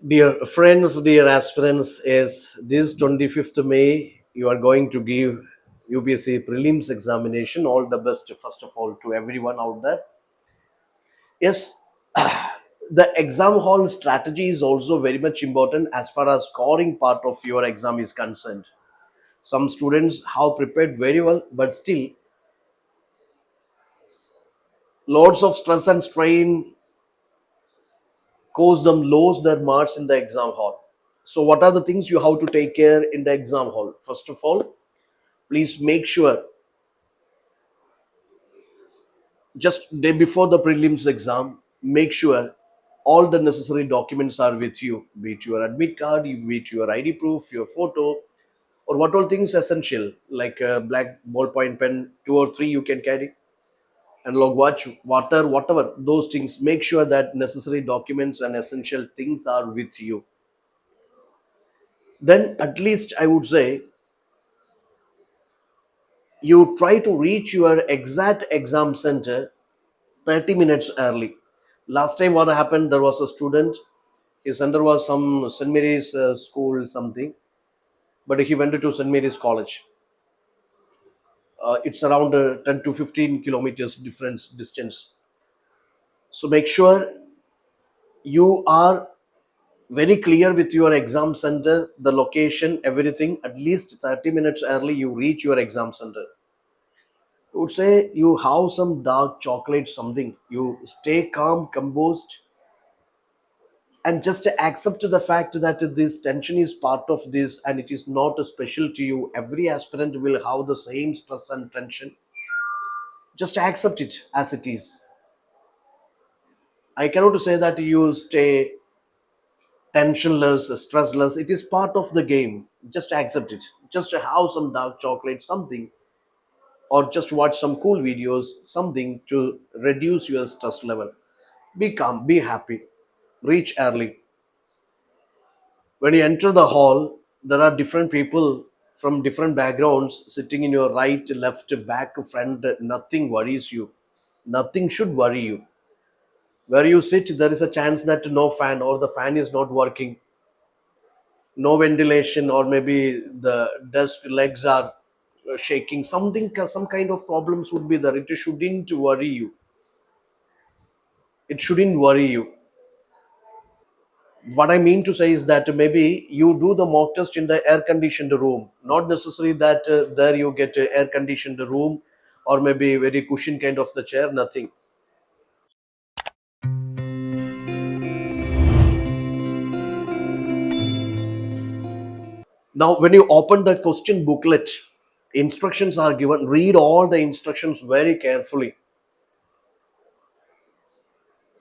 Dear friends, dear aspirants, is this 25th May you are going to give UPSC Prelims examination. All the best, first of all, to everyone out there. Yes, the exam hall strategy is also very much important as far as scoring part of your exam is concerned. Some students have prepared very well, but still, lots of stress and strain cause them lose their marks in the exam hall. So, what are the things you have to take care in the exam hall? First of all, please make sure just day before the prelims exam, make sure all the necessary documents are with you, be it your admit card, be it your ID proof, your photo, or what all things essential, like a black ballpoint pen, two or three you can carry, and log watch, water, whatever, those things. Make sure that necessary documents and essential things are with you. Then, at least I would say, you try to reach your exact exam center 30 minutes early. Last time, what happened, there was a student, his center was some St. Mary's school, something, but he went to St. Mary's College. It's around 10 to 15 kilometers difference distance. So make sure you are very clear with your exam center, the location, everything. At least 30 minutes early, you reach your exam center. I would say you have some dark chocolate, something. You stay calm, composed, and just accept the fact that this tension is part of this and it is not special to you. Every aspirant will have the same stress and tension. Just accept it as it is. I cannot say that you stay tensionless, stressless. It is part of the game. Just accept it. Just have some dark chocolate, something, or just watch some cool videos, something to reduce your stress level. Be calm, be happy, reach early. When you enter the hall, there are different people from different backgrounds sitting in your right, left, back, front. Nothing worries you. Nothing should worry you. Where you sit, there is a chance that no fan or the fan is not working, no ventilation, or maybe the desk legs are shaking. Something, some kind of problems would be there. It shouldn't worry you. It shouldn't worry you. What I mean to say is that maybe you do the mock test in the air conditioned room. Not necessary that there you get a air conditioned room or maybe very cushion kind of the chair. Nothing. Now, when you open the question booklet, instructions are given. Read all the instructions very carefully.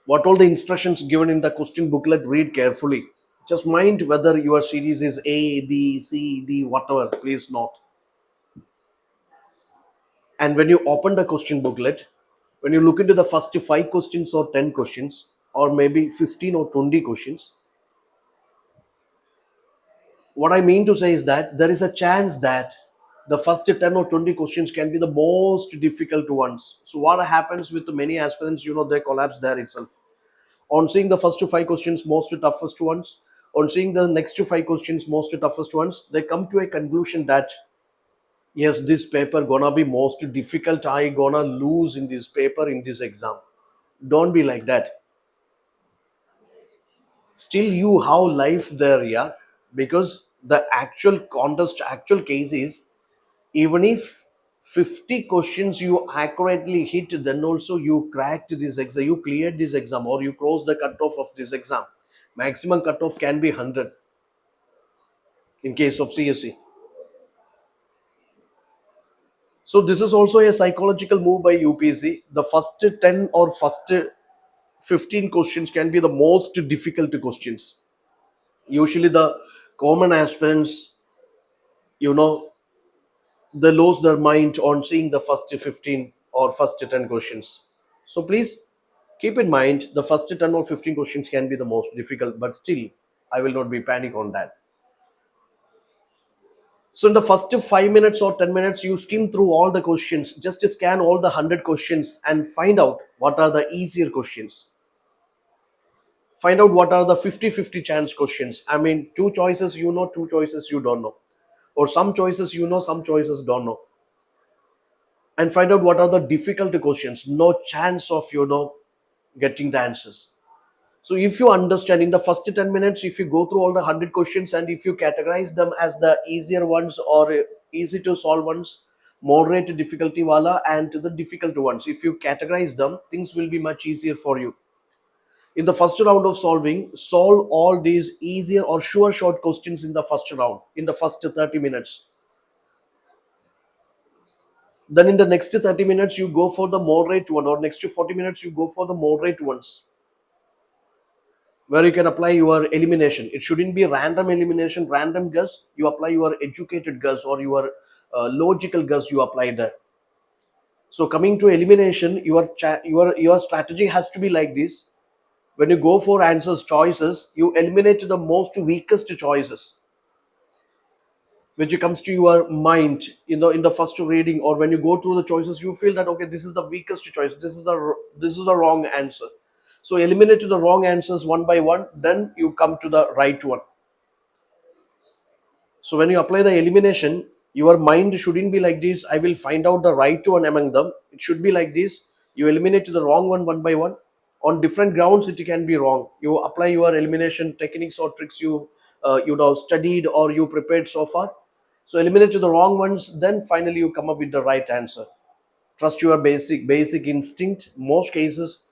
What all the instructions given in the question booklet, read carefully. Just mind whether your series is A, B, C, D, whatever. Please note. And when you open the question booklet, when you look into the first five questions or 10 questions, or maybe 15 or 20 questions, what I mean to say is that there is a chance that the first 10 or 20 questions can be the most difficult ones. So, what happens with many aspirants, they collapse there itself. On seeing the first five questions, most toughest ones, on seeing the next five questions, most toughest ones, they come to a conclusion that yes, this paper gonna be most difficult. I gonna lose in this paper in this exam. Don't be like that. Still you have life there, yeah, because the actual contest, actual case is, even if 50 questions you accurately hit, then also you cracked this exam, you cleared this exam, or you crossed the cutoff of this exam. Maximum cutoff can be 100 in case of CSE. So this is also a psychological move by UPSC. The first 10 or first 15 questions can be the most difficult questions. Usually the common aspirants, you know, they lose their mind on seeing the first 15 or first 10 questions. So please keep in mind the first 10 or 15 questions can be the most difficult, but still I will not be panic on that. So in the first 5 minutes or 10 minutes, you skim through all the questions, just scan all the 100 questions and find out what are the easier questions. Find out what are the 50-50 chance questions. I mean, two choices you know, two choices you don't know, or some choices you know, some choices don't know. And find out what are the difficult questions, no chance of getting the answers. So if you understand in the first 10 minutes, if you go through all the 100 questions and if you categorize them as the easier ones or easy to solve ones, moderate difficulty wala, and the difficult ones, if you categorize them, things will be much easier for you. In the first round of solving, solve all these easier or sure short questions in the first round, in the first 30 minutes. Then in the next 30 minutes, you go for the moderate one, or next 40 minutes, you go for the moderate ones, where you can apply your elimination. It shouldn't be random elimination, random guess. You apply your educated guess or your logical guess you apply there. So coming to elimination, your strategy has to be like this. When you go for answers choices, you eliminate the most weakest choices which comes to your mind, in the first reading, or when you go through the choices, you feel that okay, this is the weakest choice, this is the wrong answer. So eliminate the wrong answers one by one, then you come to the right one. So when you apply the elimination, your mind shouldn't be like this, I will find out the right one among them. It should be like this: you eliminate the wrong one by one. On different grounds it can be wrong. You apply your elimination techniques or tricks you studied or you prepared so far. So eliminate the wrong ones, then finally you come up with the right answer. Trust your basic instinct. Most cases,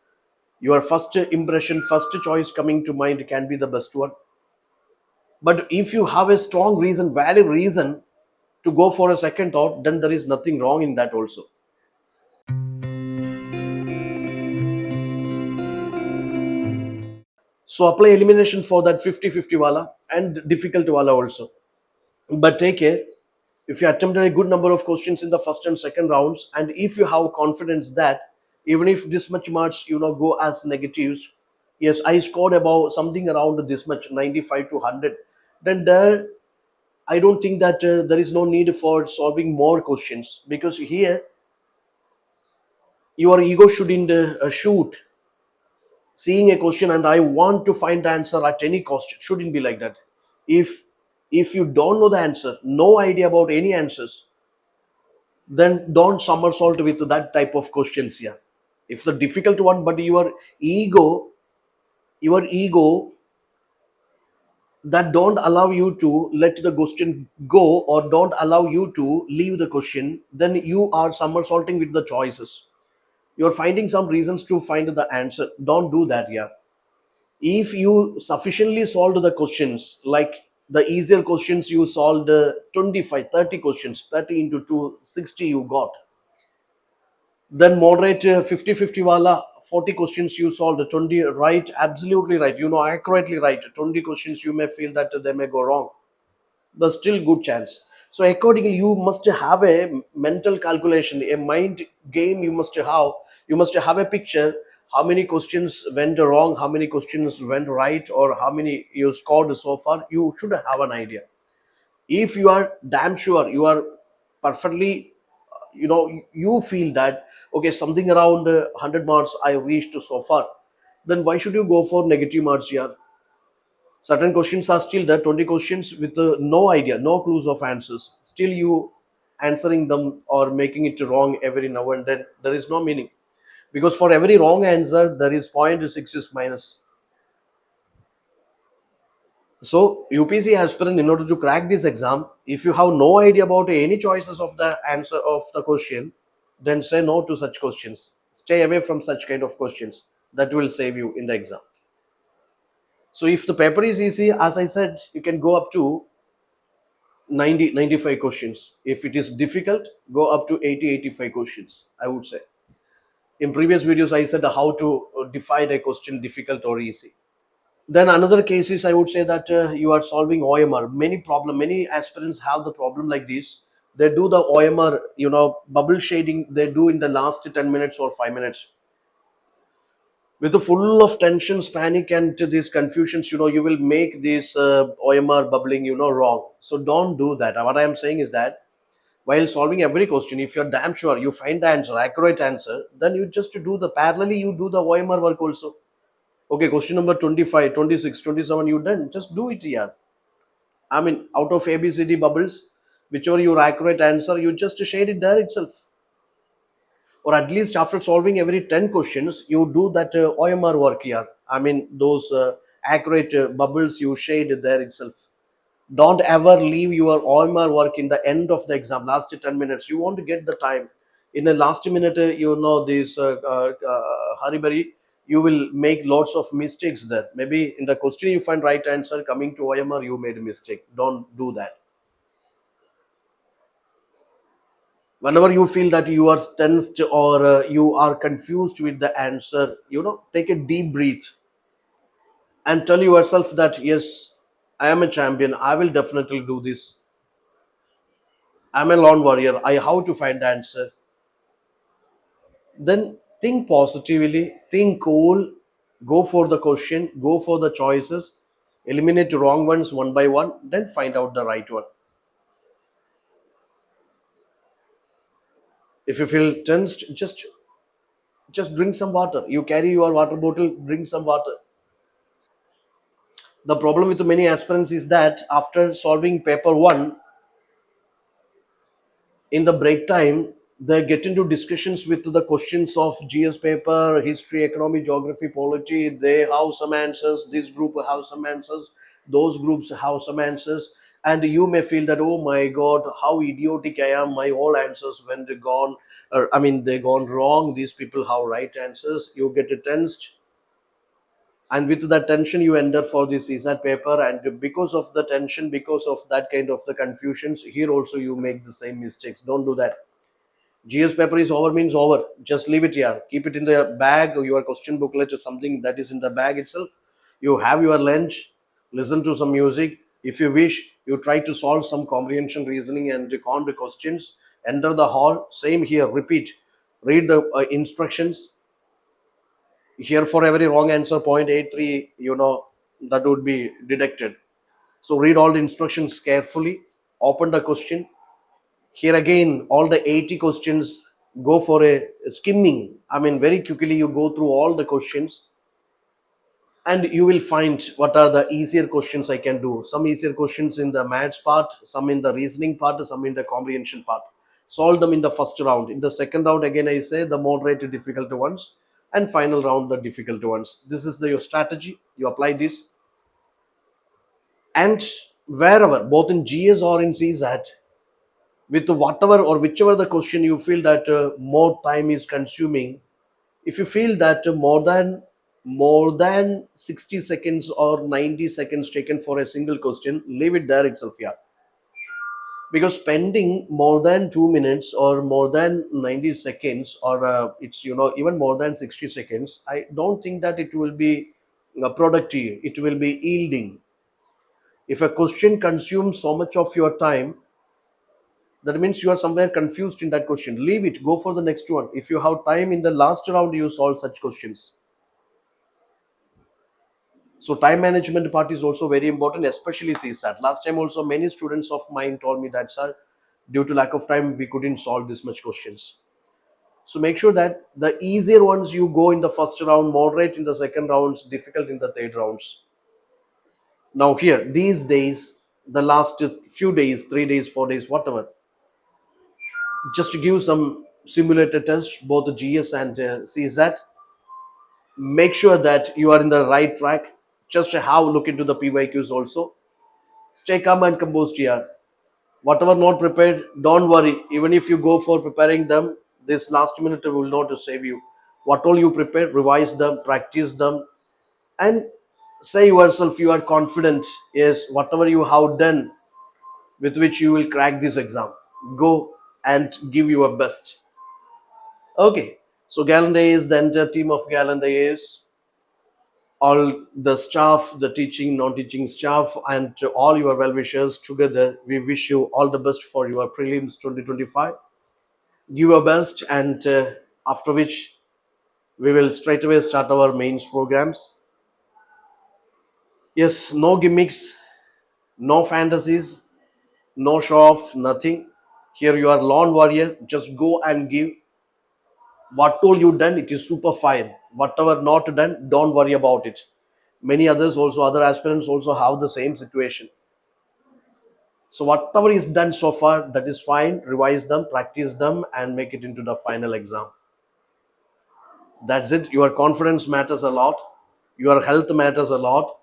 your first impression, first choice coming to mind can be the best one. But if you have a strong reason, valid reason to go for a second thought, then there is nothing wrong in that also. So apply elimination for that 50-50 wala and difficult wala also. But take care. If you attempted a good number of questions in the first and second rounds, and if you have confidence that even if this much marks go as negatives, yes, I scored about something around this much, 95 to 100, then there I don't think that there is no need for solving more questions, because here your ego shouldn't shoot seeing a question and I want to find the answer at any cost. It shouldn't be like that. If you don't know the answer, no idea about any answers, then don't somersault with that type of questions here. If the difficult one, but your ego that don't allow you to let the question go or don't allow you to leave the question, then you are somersaulting with the choices. You're finding some reasons to find the answer. Don't do that here. If you sufficiently solved the questions, like the easier questions you solved 25 30 questions, 30 into 2 60 you got. Then moderate 50-50 wala 40 questions you solved 20 right, absolutely right, accurately right. 20 questions you may feel that they may go wrong, but still good chance. So accordingly, you must have a mental calculation, a mind game. You must have a picture how many questions went wrong, how many questions went right, or how many you scored so far. You should have an idea. If you are damn sure, you are perfectly, you feel that okay, something around 100 marks I reached so far, then why should you go for negative marks here? Certain questions are still there, 20 questions with no idea, no clues of answers. Still you answering them or making it wrong every now and then. There is no meaning. Because for every wrong answer, there is 0.6 is minus. So UPC aspirant, in order to crack this exam, if you have no idea about any choices of the answer of the question, then say no to such questions. Stay away from such kind of questions. That will save you in the exam. So if the paper is easy, as I said, you can go up to 90-95 questions. If it is difficult, go up to 80-85 questions, I would say. In previous videos I said how to define a question difficult or easy. Then another case is, I would say that you are solving OMR. Many aspirants have the problem like this. They do the OMR, bubble shading, they do in the last 10 minutes or 5 minutes with the full of tensions, panic, and these confusions. You will make this OMR bubbling wrong. So don't do that. What I am saying is that while solving every question, if you're damn sure you find the answer, accurate answer, then you just do the parallelly, you do the OMR work also. Okay, question number 25, 26, 27. You done. Just do it here. I mean, out of ABCD bubbles, whichever your accurate answer, you just shade it there itself. Or at least after solving every 10 questions, you do that OMR work here. I mean, those accurate bubbles you shade there itself. Don't ever leave your OMR work in the end of the exam, last 10 minutes. You want to get the time. In the last minute, this hurry, you will make lots of mistakes there. Maybe in the question you find right answer, coming to OMR, you made a mistake. Don't do that. Whenever you feel that you are tensed or you are confused with the answer, take a deep breath and tell yourself that yes, I am a champion, I will definitely do this. I'm a lone warrior, I how to find the answer. Then think positively, think cool, go for the question, go for the choices, eliminate the wrong ones one by one, then find out the right one. If you feel tensed, just drink some water. You carry your water bottle, drink some water. The problem with many aspirants is that after solving paper 1, in the break time, they get into discussions with the questions of GS paper, history, economy, geography, polity. They have some answers, this group have some answers, those groups have some answers, and you may feel that, oh my god, how idiotic I am, my all answers when they gone, or I mean they gone wrong, these people have right answers. You get tensed, and with the tension you enter for this CSAT paper, and because of the tension, because of that kind of the confusions, here also you make the same mistakes. Don't do that. GS paper is over means over. Just leave it here. Keep it in the bag or your question booklet or something that is in the bag itself. You have your lunch, listen to some music. If you wish, you try to solve some comprehension reasoning and recount the questions. Enter the hall. Same here. Repeat. Read the instructions. Here for every wrong answer, 0.83, that would be deducted. So read all the instructions carefully. Open the question. Here again, all the 80 questions, go for a skimming. I mean, very quickly you go through all the questions and you will find what are the easier questions I can do. Some easier questions in the maths part, some in the reasoning part, some in the comprehension part. Solve them in the first round. In the second round, again, I say the moderate to difficult ones, and final round, the difficult ones. This is your strategy. You apply this. And wherever, both in GS or in CSAT, with whatever or whichever the question you feel that more time is consuming, if you feel that more than 60 seconds or 90 seconds taken for a single question, leave it there itself. Yeah, because spending more than 2 minutes or more than 90 seconds, or it's even more than 60 seconds, I don't think that it will be productive, it will be yielding. If a question consumes so much of your time, that means you are somewhere confused in that question. Leave it, go for the next one. If you have time in the last round, you solve such questions. So time management part is also very important, especially CSAT. Last time also many students of mine told me that, sir, due to lack of time, we couldn't solve this much questions. So make sure that the easier ones you go in the first round, moderate in the second rounds, difficult in the third rounds. Now here, these days, the last few days, 3 days, 4 days, whatever, just to give some simulator test, both the GS and CSAT. Make sure that you are in the right track. Just have a look into the PYQs also. Stay calm and composed here. Whatever not prepared, don't worry. Even if you go for preparing them, this last minute will not save you. What all you prepared, revise them, practice them, and say yourself you are confident. Yes, whatever you have done, with which you will crack this exam. Go and give your best. Okay, so Gallant IAS, the entire team of Gallant IAS, all the staff, the teaching, non-teaching staff, and to all your well-wishers together, we wish you all the best for your prelims 2025. Give your best, and after which we will straight away start our mains programs. Yes, no gimmicks, no fantasies, no show off, nothing. Here you are lone warrior. Just go and give what all you done. It is super fine. Whatever not done, don't worry about it. Many others also, other aspirants also have the same situation. So whatever is done so far, that is fine. Revise them, practice them, and make it into the final exam. That's it. Your confidence matters a lot. Your health matters a lot.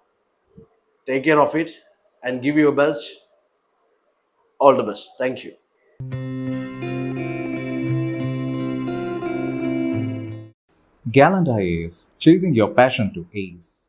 Take care of it and give your best. All the best. Thank you. Gallant IAS, chasing your passion to ace.